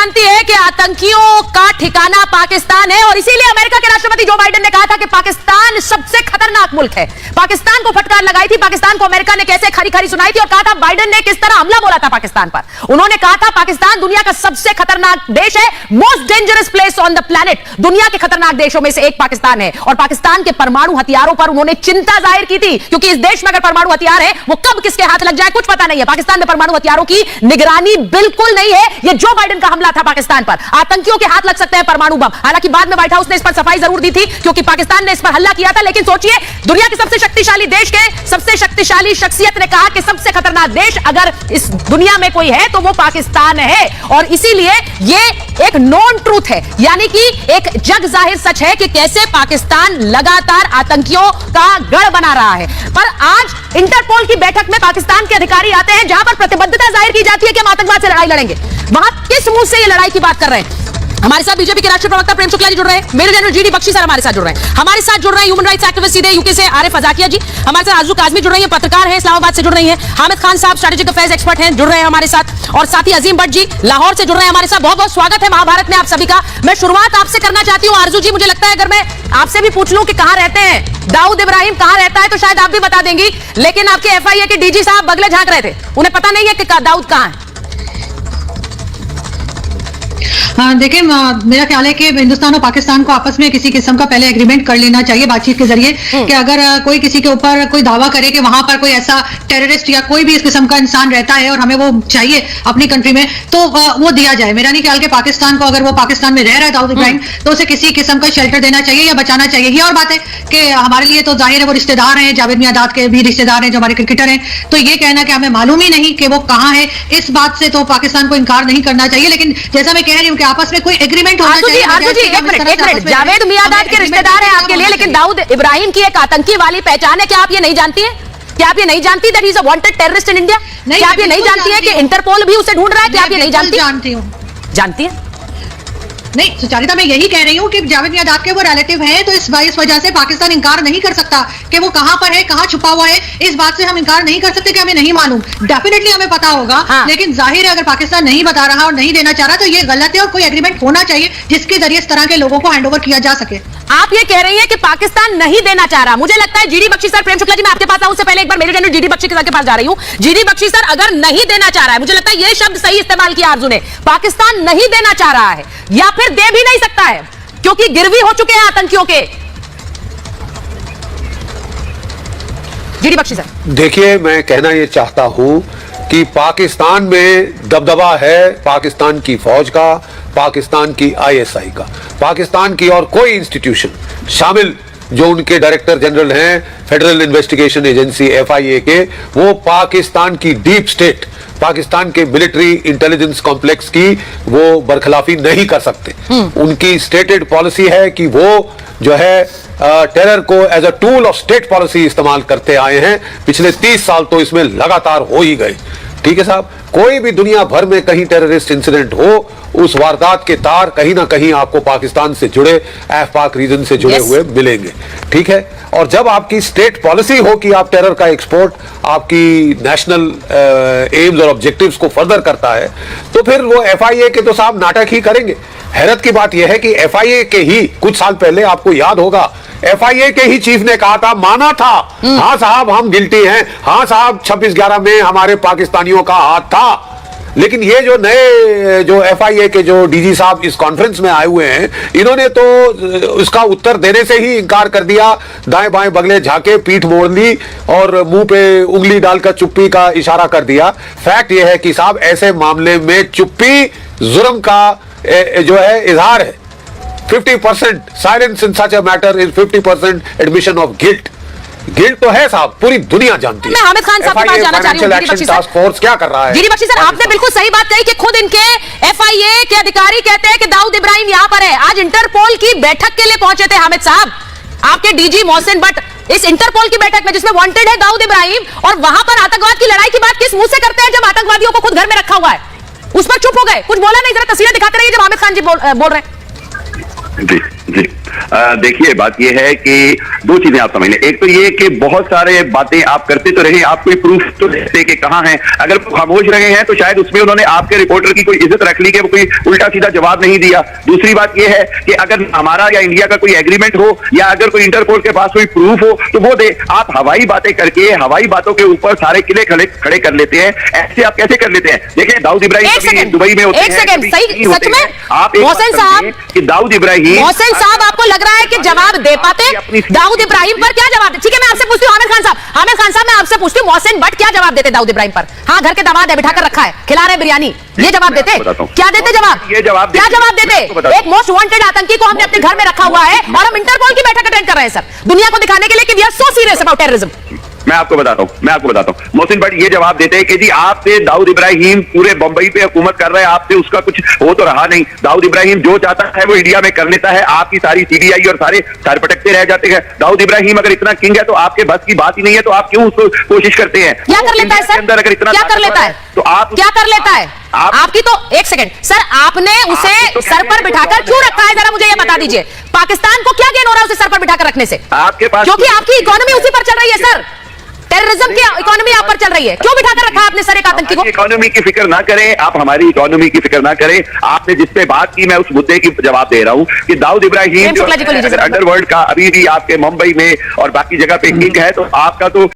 जानती है कि आतंकियों का ठिकाना पाकिस्तान है और इसीलिए अमेरिका के राष्ट्रपति जो बाइडेन ने कहा था कि पाकिस्तान सबसे खतरनाक मुल्क है। पाकिस्तान को फटकार लगाई थी, पाकिस्तान को अमेरिका ने कैसे खरी खरी सुनाई थी और कहा था बाइडेन ने किस तरह हमला बोला था पाकिस्तान पर। उन्होंने कहा था पाकिस्तान दुनिया का सबसे खतरनाक देश है, most dangerous place on the planet. दुनिया के खतरनाक देशों में से एक पाकिस्तान है और पाकिस्तान के परमाणु हथियारों पर उन्होंने चिंता जाहिर की थी, क्योंकि इस देश में अगर परमाणु हथियार है वो कब किसके हाथ लग जाए कुछ पता नहीं है। पाकिस्तान में परमाणु हथियारों की निगरानी बिल्कुल नहीं है। यह जो बाइडेन का हमला था पाकिस्तान पर, आतंकियों के हाथ लग सकते हैं परमाणु बम। हालांकि बाद में व्हाइट हाउस ने इस पर सफाई जरूर दी थी क्योंकि पाकिस्तान ने इस पर हमला किया था, लेकिन सोचिए दुनिया के सबसे शक्तिशाली देश के सबसे शक्तिशाली शख्सियत ने कहा कि सबसे खतरनाक देश अगर इस दुनिया में कोई है तो वो पाकिस्तान है। और इसीलिए यह एक नॉन ट्रूथ है, यानी कि एक जग जाहिर सच है कि कैसे पाकिस्तान लगातार आतंकियों का गढ़ बना रहा है। पर आज इंटरपोल की बैठक में पाकिस्तान के अधिकारी आते हैं जहां पर प्रतिबद्धता जाहिर की जाती है कि हम आतंकवाद से लड़ाई लड़ेंगे। वहां किस मुंह से ये लड़ाई की बात कर रहे हैं? हमारे साथ बीजेपी के राष्ट्रीय प्रवक्ता प्रेम शुक्ला जी जुड़ रहे हैं, major general G D Bakshi sir हमारे साथ जुड़ रहे हैं, हमारे साथ जुड़ रहे हैं ह्यूमन राइट्स एक्टिविस्ट सीधे यूके से आरिफ अजाकिया जी, हमारे साथ आरजू काजमी जुड़ रही है, पत्रकार हैं, इस्लामाबाद से जुड़ रही हैं, हामिद खान साहब स्ट्रेटेजिक अफेयर्स एक्सपर्ट हैं, जुड़ रहे हैं हमारे साथ, और साथ ही अजीम भट्ट जी लाहौर से जुड़ रहे हैं हमारे साथ। बहुत बहुत स्वागत है महाभारत में आप सभी का। मैं शुरुआत आपसे करना चाहती हूँ आरजू जी, मुझे लगता है अगर मैं आपसे भी पूछ लूं कि कहां रहते हैं दाऊद इब्राहिम, कहां रहता है, तो शायद आप भी बता देंगी, लेकिन आपके FIA के DG साहब बगले झांक रहे थे, उन्हें पता नहीं है कि दाऊद कहां है। देखिए, मेरा ख्याल है कि हिंदुस्तान और पाकिस्तान को आपस में किसी किस्म का पहले एग्रीमेंट कर लेना चाहिए बातचीत के जरिए कि अगर कोई किसी के ऊपर कोई दावा करे कि वहां पर कोई ऐसा टेररिस्ट या कोई भी इस किस्म का इंसान रहता है और हमें वो चाहिए अपनी कंट्री में, तो वो दिया जाए। मेरा नहीं ख्याल कि पाकिस्तान को, अगर वो पाकिस्तान में रह रहा है दाऊद इब्राहिम, तो उसे किसी किस्म का शेल्टर देना चाहिए या बचाना चाहिए। ये और बात है कि हमारे लिए तो जाहिर है वो रिश्तेदार हैं, जावेद मियादाद के भी रिश्तेदार हैं जो हमारे क्रिकेटर हैं, तो ये कहना कि हमें मालूम ही नहीं कि वो कहाँ है, इस बात से तो पाकिस्तान को इनकार नहीं करना चाहिए। लेकिन जैसा मैं कह रही हूँ कि आपस में कोई एग्रीमेंट होना चाहिए। एक मिनट, जावेद मियादाद के रिश्तेदार हैं आपके लिए, लेकिन दाऊद इब्राहिम की एक आतंकी वाली पहचान है, क्या आप ये नहीं जानती हैं? क्या आप ये नहीं जानती that he is a wanted terrorist in India? क्या आप ये नहीं जानती है कि इंटरपोल भी उसे ढूंढ रहा है? क्या आप ये नहीं जानती? जानती हूँ। जानती है? नहीं सुचारिता, मैं यही कह रही हूँ कि जावेद मियादाद के वो रिलेटिव हैं, तो इस वजह से पाकिस्तान इनकार नहीं कर सकता कि वो कहां पर है, कहां छुपा हुआ है। इस बात से हम इनकार नहीं कर सकते कि हमें नहीं मालूम, डेफिनेटली हमें पता होगा। लेकिन जाहिर है अगर पाकिस्तान नहीं बता रहा और नहीं देना चाह रहा तो ये गलत है और कोई एग्रीमेंट होना चाहिए जिसके जरिए इस तरह के लोगों को हैंड ओवर किया जा सके। आप ये कह रही हैं कि पाकिस्तान नहीं देना चाह रहा। मुझे लगता है जीडी बख्शी सर, प्रेम शुक्ला जी मैं आपके पास आऊं उससे पहले एक बार मेजर जनरल जीडी बख्शी के पास जा रही हूं। जीडी बख्शी सर, अगर नहीं देना चाह रहा है, मुझे लगता है ये शब्द सही इस्तेमाल किया आरजू ने, पाकिस्तान नहीं देना चाह रहा है या फिर दे भी नहीं सकता है क्योंकि गिरवी हो चुके हैं आतंकियों के। जीडी बख्शी सर, देखिए, मैं कहना यह चाहता हूं कि पाकिस्तान में दबदबा है पाकिस्तान की फौज का, पाकिस्तान की ISI का, पाकिस्तान की और कोई इंस्टीट्यूशन शामिल जो उनके डायरेक्टर जनरल हैं फेडरल इन्वेस्टिगेशन एजेंसी FIA के, वो पाकिस्तान की डीप स्टेट, पाकिस्तान के मिलिट्री इंटेलिजेंस कॉम्प्लेक्स की वो बरखिलाफी नहीं कर सकते। उनकी स्टेटेड पॉलिसी है कि वो जो है टेरर को as a tool of state policy इस्तेमाल करते आए हैं। पिछले 30 साल तो इसमें लगातार हो ही गए। ठीक है साहब, कोई भी दुनिया भर में कहीं टेररिस्ट इंसिडेंट हो, उस वारदात के तार कहीं ना कहीं आपको पाकिस्तान से जुड़े, AFPAC रीजन से जुड़े हुए मिलेंगे। ठीक है, और जब आपकी स्टेट पॉलिसी हो कि आप टेरर का एक्सपोर्ट आपकी नेशनल एम्स और ऑब्जेक्टिव्स को फर्दर करता है, तो फिर वो FIA के तो साहब नाटक ही करेंगे। हैरत की बात यह है कि FIA के ही कुछ साल पहले, आपको याद होगा, FIA के ही चीफ ने कहा था, माना था, हाँ साहब हम गिल्टी हैं, हाँ साहब 26/11 में हमारे पाकिस्तानियों का हाथ था। लेकिन ये जो नए जो FIA के जो DG साहब इस कॉन्फ्रेंस में आए हुए हैं, इन्होंने तो उसका उत्तर देने से ही इनकार कर दिया, दाएं बाएं बगले झाके, पीठ मोड़ ली और मुंह पे उंगली डालकर चुप्पी का इशारा कर दिया। फैक्ट ये है कि साहब ऐसे मामले में चुप्पी जुर्म का जो है इजहार है। 50% silence in such a matter is 50% admission of guilt. Guilt तो है साहब, पूरी दुनिया जानती है। मैं हामिद खान साहब के पास जाना चाह रही हूं। एक्शन टास्क फोर्स क्या कर रहा है? जीडी बख्शी सर, आपने बिल्कुल सही बात कही कि खुद इनके FIA के अधिकारी कहते हैं कि दाऊद इब्राहिम यहां पर है। आज इंटरपोल की बैठक के लिए पहुंचे थे हामिद साहब, आपके DG मोहसिन भट्ट इस इंटरपोल की बैठक में जिसमें वांटेड है दाऊद इब्राहिम, और वहां पर आतंकवाद की लड़ाई की बात किस मुंह से करते हैं जब आतंकवादियों को खुद घर में रखा हुआ है? उस पर चुप हो गए, कुछ बोला नहीं। जरा तस्वीरें दिखाते रहिए जब हामिद खान जी बोल रहे हैं। जी देखिए, बात यह है कि दो चीजें आप समझ लें। एक तो ये कि बहुत सारे बातें आप करते तो रहे, आप कोई प्रूफ तो देते कि कहां हैं। अगर वो खामोश रहे हैं तो शायद उसमें उन्होंने आपके रिपोर्टर की कोई इज्जत रख ली कि वो कोई उल्टा सीधा जवाब नहीं दिया। दूसरी बात यह है कि अगर हमारा या इंडिया का कोई एग्रीमेंट हो या अगर कोई इंटरपोल के पास कोई प्रूफ हो तो वो दे। आप हवाई बातें करके हवाई बातों के ऊपर सारे किले खड़े कर लेते हैं। ऐसे आप कैसे कर लेते हैं? देखिए, दाऊद इब्राहिम कभी दुबई में होते हैं, एक सेकंड, सही सच में आप मोहसिन साहब कि दाऊद इब्राहिम, मोहसिन साहब आपको लग रहा है कि जवाब दे पाते? दाऊद इब्राहिम पर क्या जवाब? ठीक है, मैं आपसे पूछती हूँ आमिर खान साहब, मैं आपसे पूछती हूँ मोहसिन भट्ट क्या जवाब देते दाऊद इब्राहिम पर? हाँ, घर के दामाद है, बिठाकर रखा है, खिला रहे बिरयानी, ये जवाब देते? क्या देते जवाब? ये जवाब क्या जवाब देते? एक मोस्ट वांटेड आतंकी को हमने अपने घर में रखा हुआ है और हम इंटरपोल की बैठक अटेंड कर रहे हैं सर, दुनिया को दिखाने के लिए कि we are so serious about terrorism. मैं आपको बताता हूं मोहसिन भट्ट ये जवाब देते हैं कि जी आपसे दाऊद इब्राहिम पूरे बंबई पे हुकूमत कर रहा है, आपसे उसका कुछ हो तो रहा नहीं। दाऊद इब्राहिम जो चाहता है वो इंडिया में कर लेता है, आपकी सारी सीबीआई और सारे सर पटकते रह जाते हैं। दाऊद इब्राहिम अगर इतना किंग है तो आपके बस की बात ही नहीं है, तो आप क्यों उसको कोशिश करते हैं? क्या कर लेता है सर? अंदर अगर इतना क्या कर लेता है तो आप क्या कर लेता है? आपकी तो एक सेकंड सर, आपने उसे सर पर बिठाकर क्यों रखा है, जरा मुझे ये बता दीजिए। पाकिस्तान को क्या गेन हो रहा है उसे सर पर बिठाकर रखने से? आपके पास, क्योंकि आपकी इकोनॉमी उसी पर चल रही है सर, टेररिज्म की इकोनॉमी आप पर चल रही है। क्यों बिठाकर रखा आपने सर एक आतंकी को? इकोनॉमी की फिक्र ना करें आप, हमारी इकोनॉमी की फिक्र ना करें। आपने जिस पे बात की मैं उस मुद्दे की जवाब दे रहा हूं कि दाऊद इब्राहिम जो अंडरवर्ल्ड का अभी भी आपके मुंबई में और बाकी जगह पे किंग है, तो आपका तो